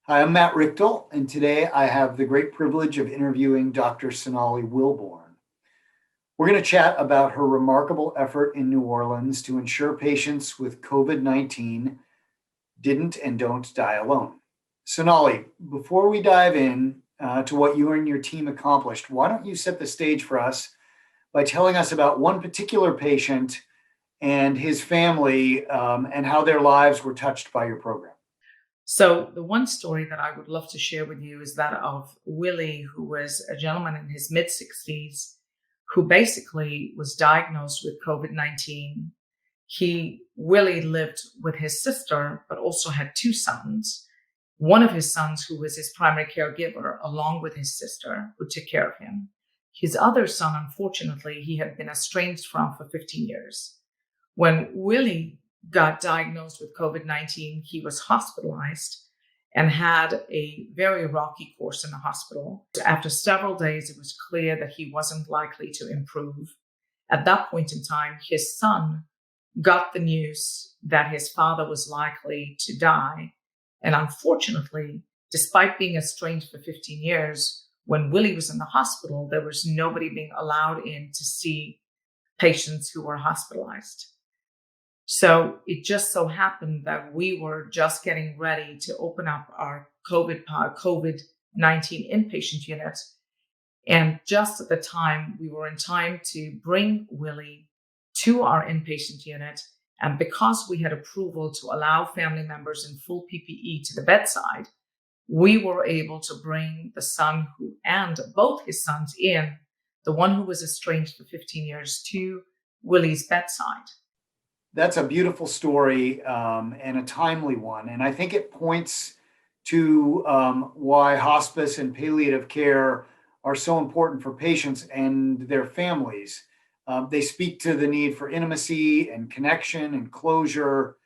Hi, I'm Matt Richtel, and today I have the great privilege of interviewing Dr. Sonali Wilborn. We're going to chat about her remarkable effort in New Orleans to ensure patients with COVID-19 didn't and don't die alone. Sonali, before we dive in to what you and your team accomplished, why don't you set the stage for us by telling us about one particular patient and his family and how their lives were touched by your program? So the one story that I would love to share with you is that of Willie, who was a gentleman in his mid-60s who basically was diagnosed with COVID-19. Willie lived with his sister, but also had two sons. One of his sons, who was his primary caregiver, along with his sister, who took care of him. His other son, unfortunately, he had been estranged from for 15 years. When Willie got diagnosed with COVID-19, he was hospitalized and had a very rocky course in the hospital. After several days, it was clear that he wasn't likely to improve. At that point in time, his son got the news that his father was likely to die. And unfortunately, despite being estranged for 15 years, when Willie was in the hospital, there was nobody being allowed in to see patients who were hospitalized. So it just so happened that we were just getting ready to open up our COVID-19 inpatient unit. And just at the time, we were in time to bring Willie to our inpatient unit. And because we had approval to allow family members in full PPE to the bedside, we were able to bring the son and both his sons in, the one who was estranged for 15 years, to Willie's bedside. That's a beautiful story and a timely one. And I think it points to why hospice and palliative care are so important for patients and their families. They speak to the need for intimacy and connection and closure.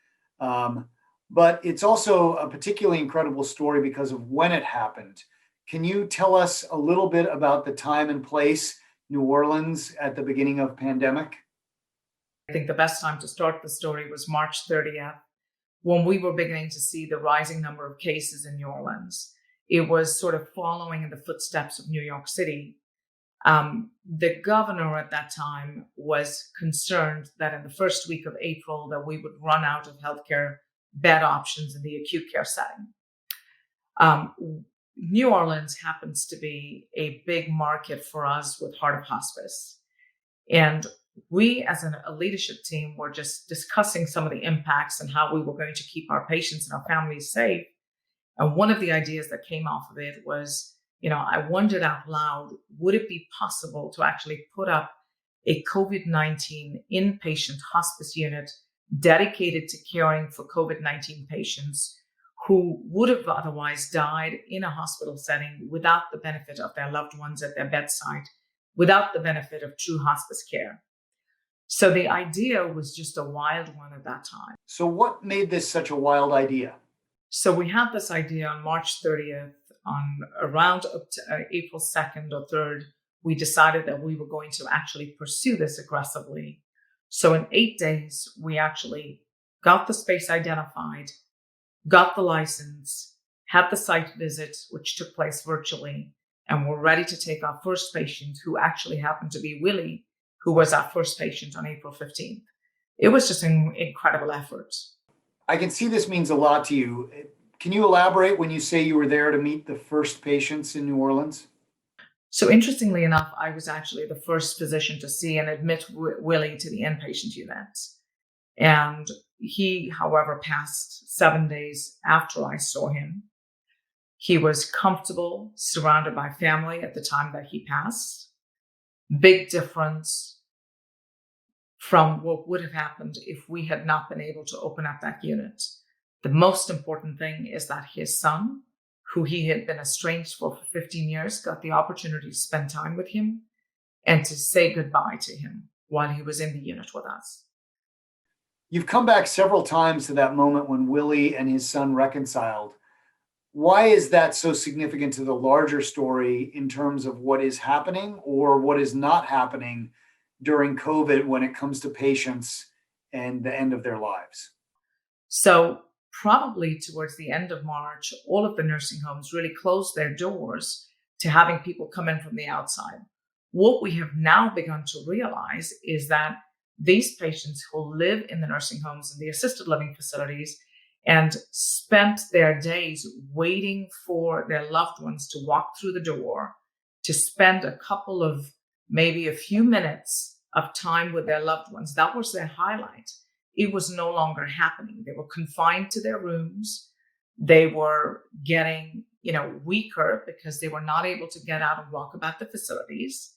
But it's also a particularly incredible story because of when it happened. Can you tell us a little bit about the time and place, New Orleans, at the beginning of pandemic? I think the best time to start the story was March 30th, when we were beginning to see the rising number of cases in New Orleans. It was sort of following in the footsteps of New York City. The governor at that time was concerned that in the first week of April that we would run out of healthcare bed options in the acute care setting. New Orleans happens to be a big market for us with Heart of Hospice. And we, as a leadership team, were just discussing some of the impacts and how we were going to keep our patients and our families safe. And one of the ideas that came off of it was, I wondered out loud, would it be possible to actually put up a COVID-19 inpatient hospice unit dedicated to caring for COVID-19 patients who would have otherwise died in a hospital setting without the benefit of their loved ones at their bedside, without the benefit of true hospice care. So the idea was just a wild one at that time. So what made this such a wild idea? So we had this idea on March 30th. On around April 2nd or 3rd, we decided that we were going to actually pursue this aggressively. So in 8 days, we actually got the space identified, got the license, had the site visit, which took place virtually, and we're ready to take our first patient, who actually happened to be Willie, who was our first patient on April 15th. It was just an incredible effort. I can see this means a lot to you. Can you elaborate when you say you were there to meet the first patients in New Orleans? So interestingly enough, I was actually the first physician to see and admit Willie to the inpatient unit. And he, however, passed 7 days after I saw him. He was comfortable, surrounded by family at the time that he passed. Big difference from what would have happened if we had not been able to open up that unit. The most important thing is that his son, who he had been estranged for 15 years, got the opportunity to spend time with him and to say goodbye to him while he was in the unit with us. You've come back several times to that moment when Willie and his son reconciled. Why is that so significant to the larger story in terms of what is happening or what is not happening during COVID when it comes to patients and the end of their lives? So probably towards the end of March, all of the nursing homes really closed their doors to having people come in from the outside. What we have now begun to realize is that these patients who live in the nursing homes and the assisted living facilities and spent their days waiting for their loved ones to walk through the door, to spend a couple of, maybe a few minutes of time with their loved ones, that was their highlight. It was no longer happening. They were confined to their rooms. They were getting, weaker because they were not able to get out and walk about the facilities.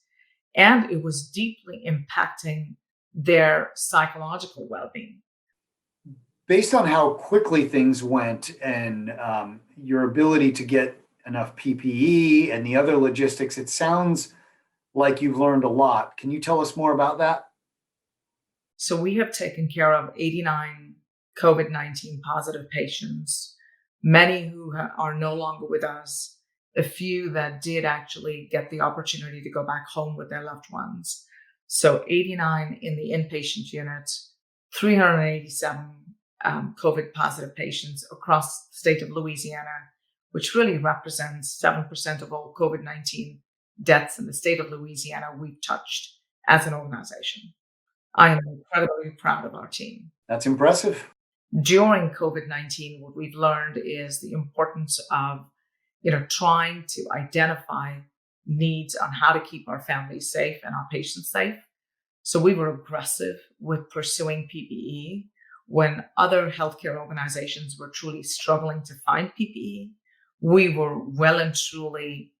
And it was deeply impacting their psychological well-being. Based on how quickly things went and your ability to get enough PPE and the other logistics, it sounds like you've learned a lot. Can you tell us more about that? So we have taken care of 89 COVID-19 positive patients, many who are no longer with us, a few that did actually get the opportunity to go back home with their loved ones. So 89 in the inpatient unit, 387 COVID positive patients across the state of Louisiana, which really represents 7% of all COVID-19 deaths in the state of Louisiana we've touched as an organization. I am incredibly proud of our team. That's impressive. During COVID-19, what we've learned is the importance of, trying to identify needs on how to keep our families safe and our patients safe. So we were aggressive with pursuing PPE when other healthcare organizations were truly struggling to find PPE. We were well and truly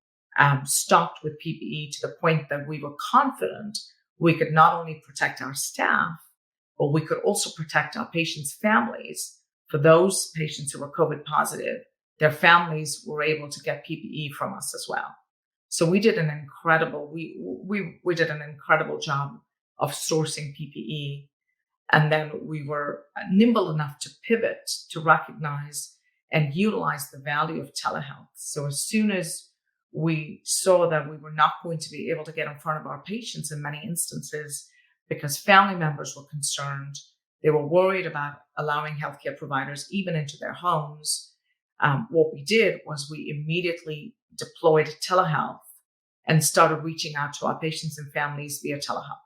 stocked with PPE to the point that we were confident we could not only protect our staff, but we could also protect our patients' families. For those patients who were COVID positive, their families were able to get PPE from us as well. So we did an incredible, we did an incredible job of sourcing PPE. And then we were nimble enough to pivot to recognize and utilize the value of telehealth. So as soon as we saw that we were not going to be able to get in front of our patients in many instances because family members were concerned, they were worried about allowing healthcare providers even into their homes. What we did was we immediately deployed telehealth and started reaching out to our patients and families via telehealth.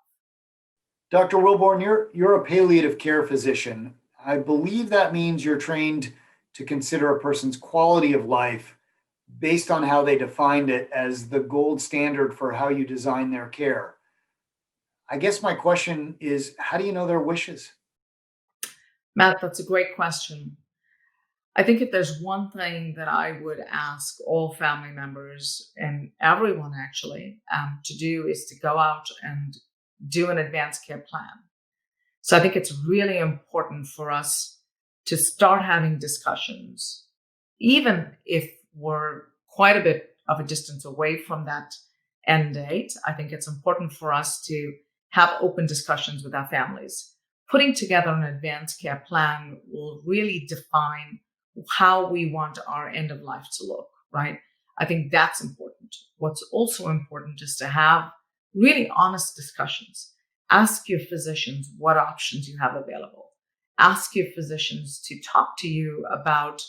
Dr. Wilborn, you're a palliative care physician. I believe that means you're trained to consider a person's quality of life based on how they defined it as the gold standard for how you design their care. I guess my question is, how do you know their wishes? Matt, that's a great question. I think if there's one thing that I would ask all family members and everyone actually to do is to go out and do an advanced care plan. So I think it's really important for us to start having discussions, even if we're quite a bit of a distance away from that end date. I think it's important for us to have open discussions with our families. Putting together an advanced care plan will really define how we want our end of life to look, right? I think that's important. What's also important is to have really honest discussions. Ask your physicians what options you have available. Ask your physicians to talk to you about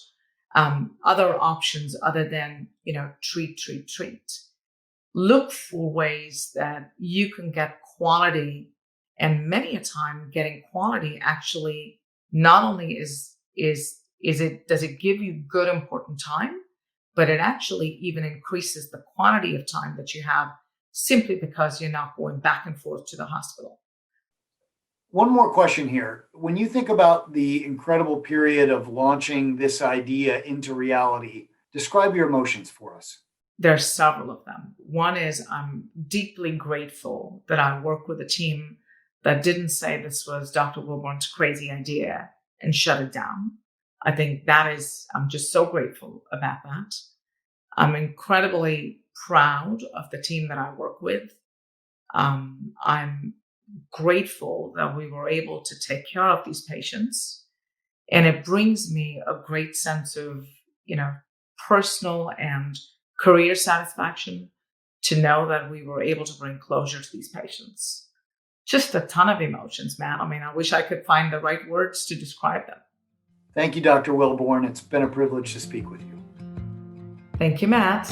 other options other than, treat. Look for ways that you can get quality, and many a time getting quality actually not only does it give you good important time, but it actually even increases the quantity of time that you have simply because you're not going back and forth to the hospital. One more question here. When you think about the incredible period of launching this idea into reality, describe your emotions for us. There are several of them. One is I'm deeply grateful that I work with a team that didn't say this was Dr. Wilborn's crazy idea and shut it down. I think I'm just so grateful about that. I'm incredibly proud of the team that I work with. I'm grateful that we were able to take care of these patients. And it brings me a great sense of, personal and career satisfaction to know that we were able to bring closure to these patients. Just a ton of emotions, Matt. I mean, I wish I could find the right words to describe them. Thank you, Dr. Wilborn. It's been a privilege to speak with you. Thank you, Matt.